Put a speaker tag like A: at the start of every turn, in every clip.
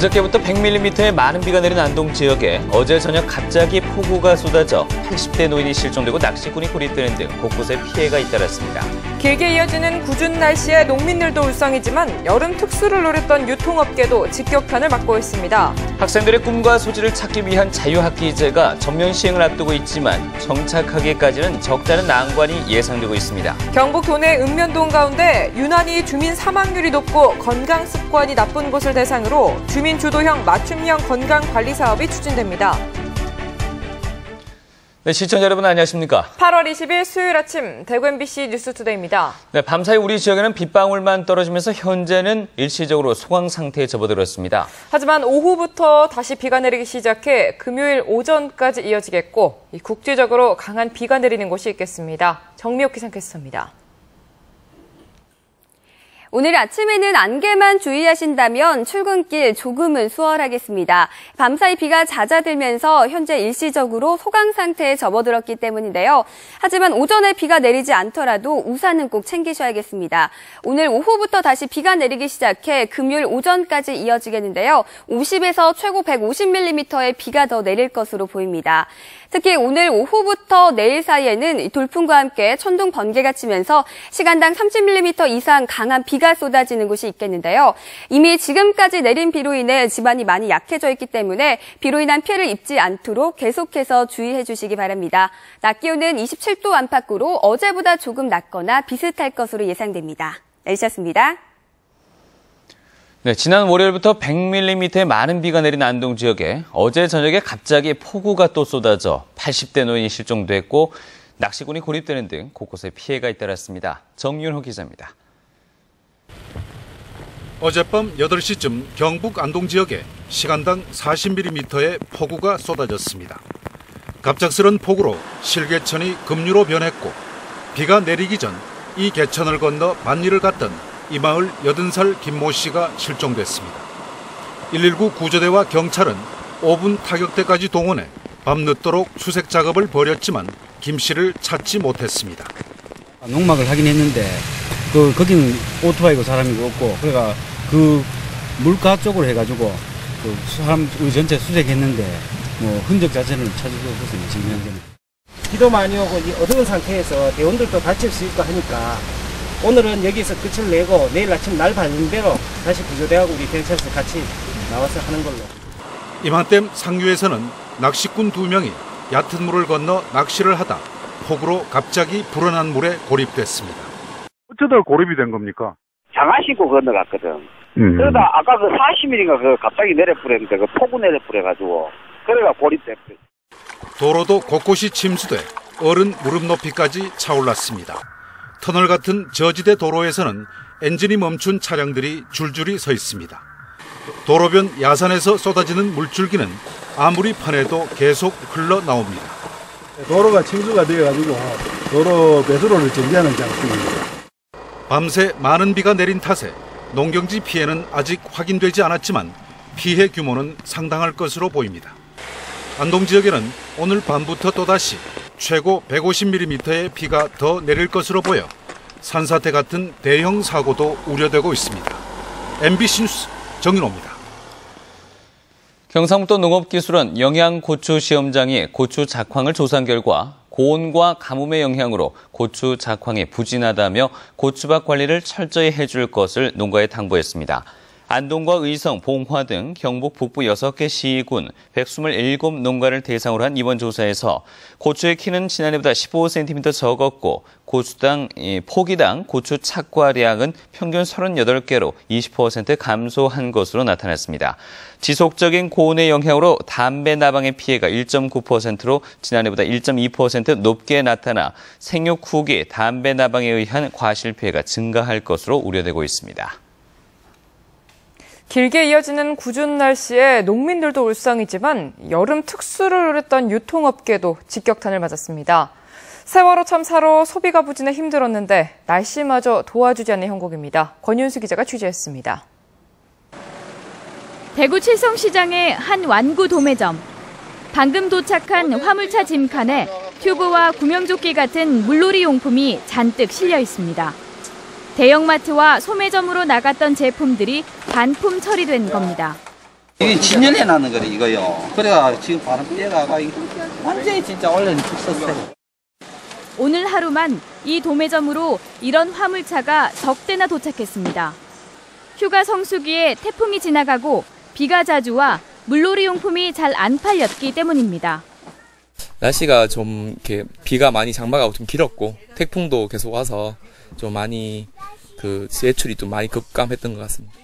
A: 그저께부터 100mm의 많은 비가 내린 안동 지역에 어제 저녁 갑자기 폭우가 쏟아져 80대 노인이 실종되고 낚시꾼이 고립되는 등 곳곳에 피해가 잇따랐습니다.
B: 길게 이어지는 궂은 날씨에 농민들도 울상이지만 여름 특수를 노렸던 유통업계도 직격탄을 맞고 있습니다.
A: 학생들의 꿈과 소질을 찾기 위한 자유학기제가 전면 시행을 앞두고 있지만 정착하기까지는 적잖은 난관이 예상되고 있습니다.
B: 경북 도내 읍면동 가운데 유난히 주민 사망률이 높고 건강 습관이 나쁜 곳을 대상으로 주민 주도형 맞춤형 건강관리 사업이 추진됩니다.
A: 네, 시청자 여러분 안녕하십니까?
B: 8월 20일 수요일 아침 대구 MBC 뉴스투데이입니다.
A: 네, 밤사이 우리 지역에는 빗방울만 떨어지면서 현재는 일시적으로 소강 상태에 접어들었습니다. 하지만
B: 오후부터 다시 비가 내리기 시작해 금요일 오전까지 이어지겠고 국지적으로 강한 비가 내리는 곳이 있겠습니다. 정미옥 기상캐스터입니다.
C: 오늘 아침에는 안개만 주의하신다면 출근길 조금은 수월하겠습니다. 밤사이 비가 잦아들면서 현재 일시적으로 소강 상태에 접어들었기 때문인데요. 하지만 오전에 비가 내리지 않더라도 우산은 꼭 챙기셔야겠습니다. 오늘 오후부터 다시 비가 내리기 시작해 금요일 오전까지 이어지겠는데요. 50에서 최고 150mm의 비가 더 내릴 것으로 보입니다. 특히 오늘 오후부터 내일 사이에는 돌풍과 함께 천둥 번개가 치면서 시간당 30mm 이상 강한 비가 쏟아지는 곳이 있겠는데요. 이미 지금까지 내린 비로 인해 지반이 많이 약해져 있기 때문에 비로 인한 피해를 입지 않도록 계속해서 주의해 주시기 바랍니다. 낮 기온은 27도 안팎으로 어제보다 조금 낮거나 비슷할 것으로 예상됩니다. 날씨였습니다.
A: 네, 지난 월요일부터 100mm의 많은 비가 내린 안동 지역에 어제 저녁에 갑자기 폭우가 또 쏟아져 80대 노인이 실종됐고 낚시꾼이 고립되는 등 곳곳에 피해가 잇따랐습니다. 정윤호 기자입니다.
D: 어젯밤 8시쯤 경북 안동 지역에 시간당 40mm의 폭우가 쏟아졌습니다. 갑작스런 폭우로 실개천이 급류로 변했고 비가 내리기 전 이 개천을 건너 만리를 갔던 이 마을 80살 김모 씨가 실종됐습니다. 119 구조대와 경찰은 5분 타격대까지 동원해 밤늦도록 수색 작업을 벌였지만 김 씨를 찾지 못했습니다.
E: 농막을 하긴 했는데 거기는 오토바이고 사람이고 없고 그래가 그 물가 쪽으로 해가지고 그 사람 우리 전체 수색했는데 뭐 흔적 자체는 찾을 수 없었습니다. 지금 현재는.
F: 비도 많이 오고 어두운 상태에서 대원들도 다칠 수 있고 하니까 오늘은 여기서 끝을 내고 내일 아침 날 밝은 대로 다시 구조대하고 우리 경찰서 같이 나와서 하는 걸로.
D: 이맘댐 상류에서는 낚시꾼 2명이 얕은 물을 건너 낚시를 하다 폭우로 갑자기 불어난 물에 고립됐습니다.
G: 어쩌다 고립이 된 겁니까?
H: 장화 신고 건너갔거든. 그러다 아까 그 40mm가 그 갑자기 내려뿌렸는데 그 폭우 내려뿌려가지고 그래가 고립됐어요.
D: 도로도 곳곳이 침수돼 어른 무릎 높이까지 차올랐습니다. 터널 같은 저지대 도로에서는 엔진이 멈춘 차량들이 줄줄이 서 있습니다. 도로변 야산에서 쏟아지는 물줄기는 아무리 파내도 계속 흘러나옵니다.
G: 도로가 침수가 되어가지고 도로 배수로를 정비하는 장소입니다.
D: 밤새 많은 비가 내린 탓에 농경지 피해는 아직 확인되지 않았지만 피해 규모는 상당할 것으로 보입니다. 안동 지역에는 오늘 밤부터 또다시 최고 150mm의 비가 더 내릴 것으로 보여 산사태 같은 대형 사고도 우려되고 있습니다. MBC 뉴스 정윤호입니다.
A: 경상북도 농업기술원 영양고추 시험장이 고추 작황을 조사한 결과 고온과 가뭄의 영향으로 고추 작황이 부진하다며 고추밭 관리를 철저히 해줄 것을 농가에 당부했습니다. 안동과 의성, 봉화 등 경북 북부 6개 시군 127 농가를 대상으로 한 이번 조사에서 고추의 키는 지난해보다 15cm 적었고 고추당 포기당 고추 착과량은 평균 38개로 20% 감소한 것으로 나타났습니다. 지속적인 고온의 영향으로 담배 나방의 피해가 1.9%로 지난해보다 1.2% 높게 나타나 생육 후기 담배 나방에 의한 과실 피해가 증가할 것으로 우려되고 있습니다.
B: 길게 이어지는 궂은 날씨에 농민들도 울상이지만 여름 특수를 노렸던 유통업계도 직격탄을 맞았습니다. 세월호 참사로 소비가 부진해 힘들었는데 날씨마저 도와주지 않는 형국입니다. 권윤수 기자가 취재했습니다.
I: 대구 칠성시장의 한 완구 도매점. 방금 도착한 화물차 짐칸에 튜브와 구명조끼 같은 물놀이 용품이 잔뜩 실려 있습니다. 대형마트와 소매점으로 나갔던 제품들이 반품 처리된 겁니다.
J: 이게 진열해 놨는 거래, 이거요. 그래가 지금 바람 떼다가 완전히 진짜 원래는 죽었어요.
I: 오늘 하루만 이 도매점으로 이런 화물차가 석 대나 도착했습니다. 휴가 성수기에 태풍이 지나가고 비가 자주 와 물놀이 용품이 잘 안 팔렸기 때문입니다.
K: 날씨가 좀 이렇게 비가 많이 장마가 좀 길었고 태풍도 계속 와서 좀 많이 매출이 좀 많이 급감했던 것 같습니다.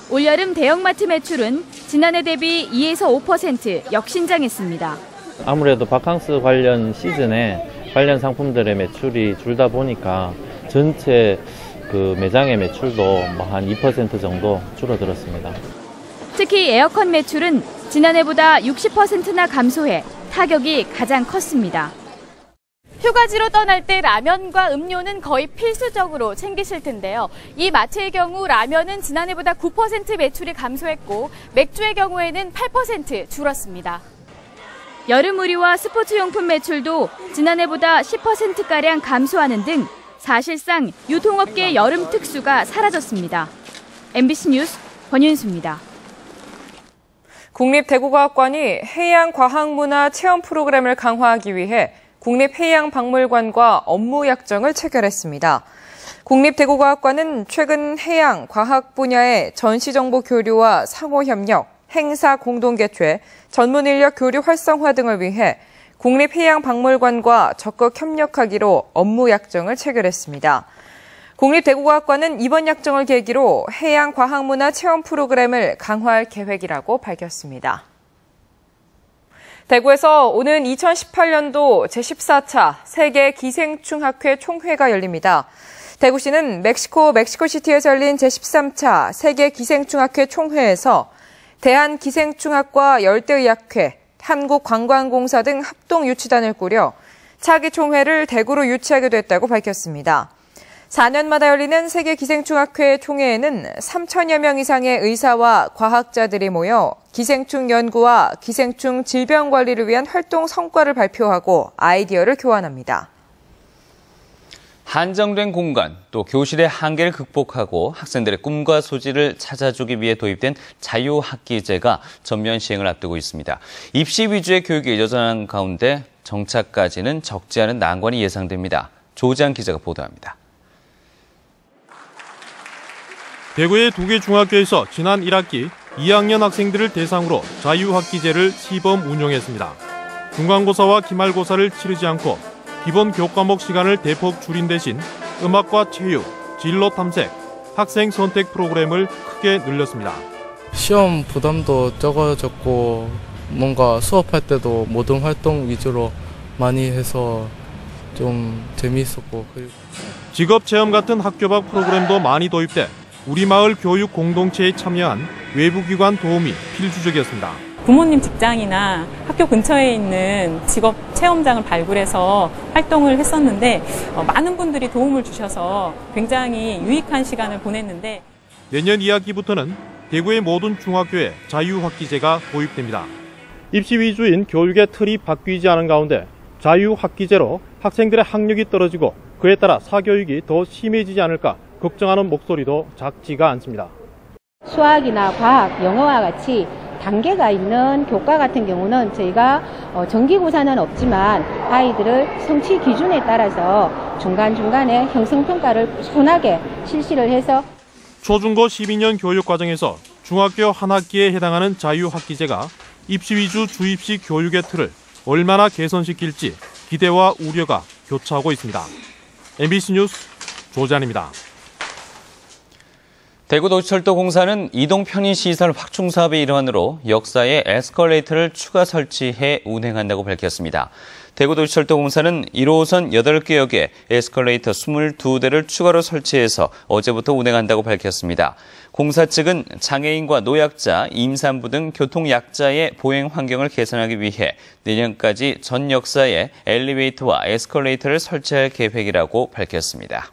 I: 올여름 대형마트 매출은 지난해 대비 2에서 5% 역신장했습니다.
L: 아무래도 바캉스 관련 시즌에 관련 상품들의 매출이 줄다 보니까 전체 매장의 매출도 한 2% 정도 줄어들었습니다.
I: 특히 에어컨 매출은 지난해보다 60%나 감소해 타격이 가장 컸습니다. 휴가지로 떠날 때 라면과 음료는 거의 필수적으로 챙기실 텐데요. 이 마트의 경우 라면은 지난해보다 9% 매출이 감소했고 맥주의 경우에는 8% 줄었습니다. 여름 의류와 스포츠용품 매출도 지난해보다 10%가량 감소하는 등 사실상 유통업계 여름 특수가 사라졌습니다. MBC 뉴스 권윤수입니다.
B: 국립대구과학관이 해양과학문화 체험 프로그램을 강화하기 위해 국립해양박물관과 업무 약정을 체결했습니다. 국립대구과학관은 최근 해양, 과학 분야의 전시정보 교류와 상호협력, 행사 공동 개최, 전문 인력 교류 활성화 등을 위해 국립해양박물관과 적극 협력하기로 업무 약정을 체결했습니다. 국립대구과학관은 이번 약정을 계기로 해양과학문화 체험 프로그램을 강화할 계획이라고 밝혔습니다. 대구에서 오는 2018년도 제14차 세계기생충학회 총회가 열립니다. 대구시는 멕시코시티에서 열린 제13차 세계기생충학회 총회에서 대한기생충학과 열대의학회, 한국관광공사 등 합동유치단을 꾸려 차기 총회를 대구로 유치하게 됐다고 밝혔습니다. 4년마다 열리는 세계기생충학회 총회에는 3천여 명 이상의 의사와 과학자들이 모여 기생충 연구와 기생충 질병 관리를 위한 활동 성과를 발표하고 아이디어를 교환합니다.
A: 한정된 공간, 또 교실의 한계를 극복하고 학생들의 꿈과 소질을 찾아주기 위해 도입된 자유학기제가 전면 시행을 앞두고 있습니다. 입시 위주의 교육이 여전한 가운데 정착까지는 적지 않은 난관이 예상됩니다. 조지한 기자가 보도합니다.
M: 대구의 두 개 중학교에서 지난 1학기 2학년 학생들을 대상으로 자유학기제를 시범 운영했습니다. 중간고사와 기말고사를 치르지 않고 기본 교과목 시간을 대폭 줄인 대신 음악과 체육, 진로 탐색, 학생 선택 프로그램을 크게 늘렸습니다.
K: 시험 부담도 적어졌고 뭔가 수업할 때도 모든 활동 위주로 많이 해서 좀 재미있었고
M: 직업체험 같은 학교 밖 프로그램도 많이 도입돼 우리 마을 교육 공동체에 참여한 외부기관 도움이 필수적이었습니다.
N: 부모님 직장이나 학교 근처에 있는 직업 체험장을 발굴해서 활동을 했었는데 많은 분들이 도움을 주셔서 굉장히 유익한 시간을 보냈는데
M: 내년 2학기부터는 대구의 모든 중학교에 자유학기제가 도입됩니다. 입시 위주인 교육의 틀이 바뀌지 않은 가운데 자유학기제로 학생들의 학력이 떨어지고 그에 따라 사교육이 더 심해지지 않을까 걱정하는 목소리도 작지가 않습니다.
O: 수학이나 과학, 영어와 같이 단계가 있는 교과 같은 경우는 저희가 정기고사는 없지만 아이들을 성취 기준에 따라서 중간중간에 형성평가를 꾸준하게 실시를 해서
M: 초중고 12년 교육과정에서 중학교 한 학기에 해당하는 자유학기제가 입시 위주 주입식 교육의 틀을 얼마나 개선시킬지 기대와 우려가 교차하고 있습니다. MBC 뉴스 조지한입니다.
A: 대구도시철도공사는 이동 편의시설 확충 사업의 일환으로 역사에 에스컬레이터를 추가 설치해 운행한다고 밝혔습니다. 대구도시철도공사는 1호선 8개 역에 에스컬레이터 22대를 추가로 설치해서 어제부터 운행한다고 밝혔습니다. 공사 측은 장애인과 노약자, 임산부 등 교통약자의 보행 환경을 개선하기 위해 내년까지 전 역사에 엘리베이터와 에스컬레이터를 설치할 계획이라고 밝혔습니다.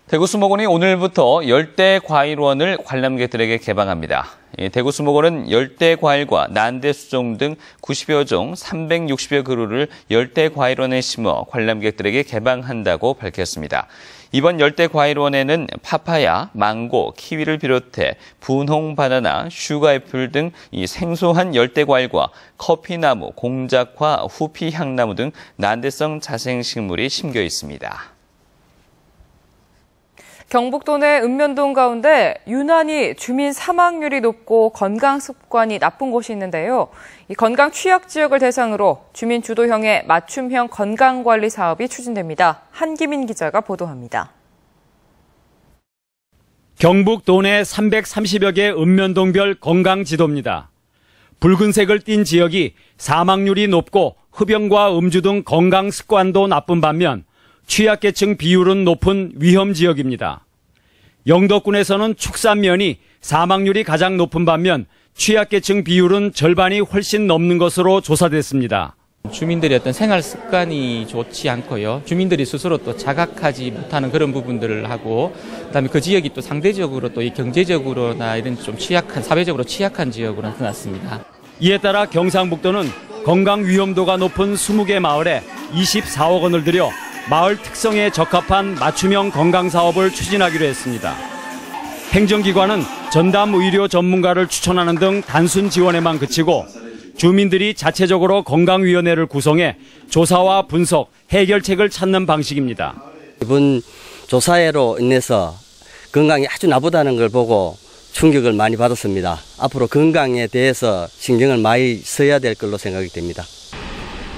A: 대구수목원이 오늘부터 열대과일원을 관람객들에게 개방합니다. 대구수목원은 열대과일과 난대수종 등 90여 종 360여 그루를 열대과일원에 심어 관람객들에게 개방한다고 밝혔습니다. 이번 열대과일원에는 파파야, 망고, 키위를 비롯해 분홍 바나나, 슈가애플 등 이 생소한 열대과일과 커피나무, 공작화, 후피 향나무 등 난대성 자생식물이 심겨 있습니다.
B: 경북도 내 읍면동 가운데 유난히 주민 사망률이 높고 건강 습관이 나쁜 곳이 있는데요. 이 건강 취약 지역을 대상으로 주민 주도형의 맞춤형 건강관리 사업이 추진됩니다. 한기민 기자가 보도합니다.
P: 경북도 내 330여 개 읍면동별 건강지도입니다. 붉은색을 띤 지역이 사망률이 높고 흡연과 음주 등 건강 습관도 나쁜 반면 취약계층 비율은 높은 위험 지역입니다. 영덕군에서는 축산면이 사망률이 가장 높은 반면 취약계층 비율은 절반이 훨씬 넘는 것으로 조사됐습니다.
Q: 주민들의 어떤 생활 습관이 좋지 않고요. 주민들이 스스로 또 자각하지 못하는 그런 부분들을 하고, 그다음에 그 지역이 또 상대적으로 또 이 경제적으로나 이런 좀 취약한, 사회적으로 취약한 지역으로 나타났습니다.
P: 이에 따라 경상북도는 건강 위험도가 높은 20개 마을에 24억 원을 들여 마을 특성에 적합한 맞춤형 건강사업을 추진하기로 했습니다. 행정기관은 전담 의료 전문가를 추천하는 등 단순 지원에만 그치고 주민들이 자체적으로 건강위원회를 구성해 조사와 분석, 해결책을 찾는 방식입니다.
R: 이번 조사회로 인해서 건강이 아주 나쁘다는 걸 보고 충격을 많이 받았습니다. 앞으로 건강에 대해서 신경을 많이 써야 될 걸로 생각이 됩니다.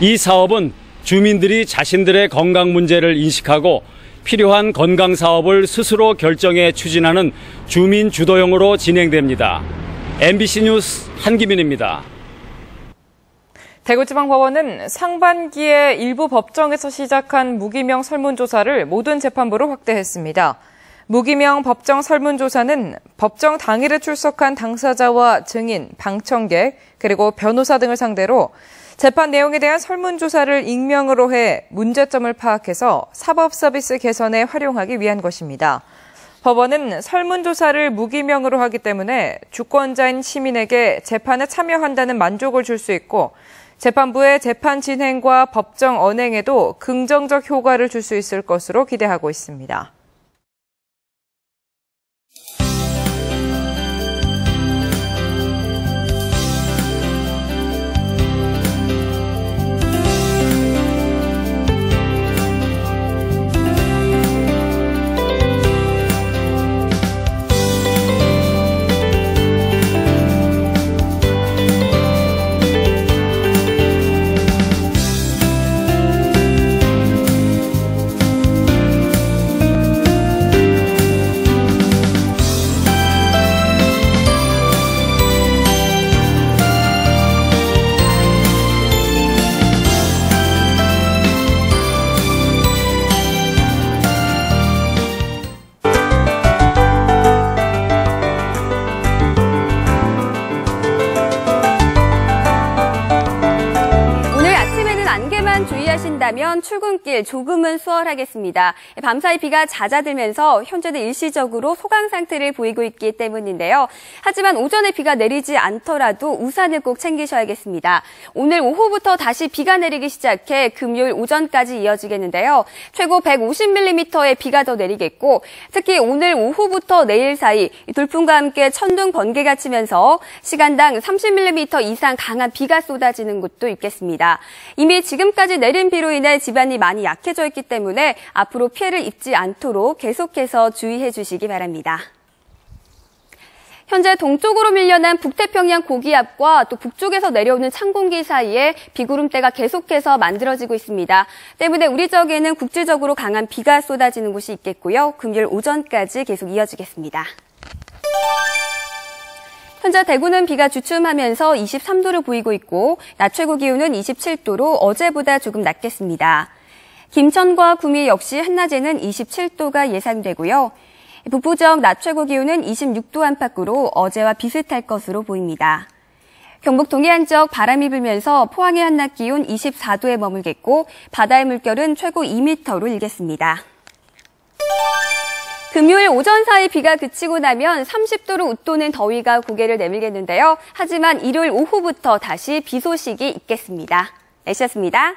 P: 이 사업은 주민들이 자신들의 건강 문제를 인식하고 필요한 건강 사업을 스스로 결정해 추진하는 주민 주도형으로 진행됩니다. MBC 뉴스 한기민입니다.
B: 대구지방법원은 상반기에 일부 법정에서 시작한 무기명 설문조사를 모든 재판부로 확대했습니다. 무기명 법정 설문조사는 법정 당일에 출석한 당사자와 증인, 방청객, 그리고 변호사 등을 상대로 재판 내용에 대한 설문조사를 익명으로 해 문제점을 파악해서 사법서비스 개선에 활용하기 위한 것입니다. 법원은 설문조사를 무기명으로 하기 때문에 주권자인 시민에게 재판에 참여한다는 만족을 줄 수 있고 재판부의 재판 진행과 법정 언행에도 긍정적 효과를 줄 수 있을 것으로 기대하고 있습니다.
C: 주의하신다면 출근길 조금은 수월하겠습니다. 밤사이 비가 잦아들면서 현재는 일시적으로 소강 상태를 보이고 있기 때문인데요. 하지만 오전에 비가 내리지 않더라도 우산을 꼭 챙기셔야겠습니다. 오늘 오후부터 다시 비가 내리기 시작해 금요일 오전까지 이어지겠는데요. 최고 150mm의 비가 더 내리겠고 특히 오늘 오후부터 내일 사이 돌풍과 함께 천둥 번개가 치면서 시간당 30mm 이상 강한 비가 쏟아지는 곳도 있겠습니다. 이미 지금까지 내린 비로 인해 집안이 많이 약해져 있기 때문에 앞으로 피해를 입지 않도록 계속해서 주의해 주시기 바랍니다. 현재 동쪽으로 밀려난 북태평양 고기압과 또 북쪽에서 내려오는 찬 공기 사이에 비구름대가 계속해서 만들어지고 있습니다. 때문에 우리 지역에는 국지적으로 강한 비가 쏟아지는 곳이 있겠고요. 금요일 오전까지 계속 이어지겠습니다. 현재 대구는 비가 주춤하면서 23도를 보이고 있고 낮 최고 기온은 27도로 어제보다 조금 낮겠습니다. 김천과 구미 역시 한낮에는 27도가 예상되고요. 북부 지역 낮 최고 기온은 26도 안팎으로 어제와 비슷할 것으로 보입니다. 경북 동해안 지역 바람이 불면서 포항의 한낮 기온 24도에 머물겠고 바다의 물결은 최고 2m로 일겠습니다. 금요일 오전 사이 비가 그치고 나면 30도로 웃도는 더위가 고개를 내밀겠는데요. 하지만 일요일 오후부터 다시 비 소식이 있겠습니다. 날씨였습니다.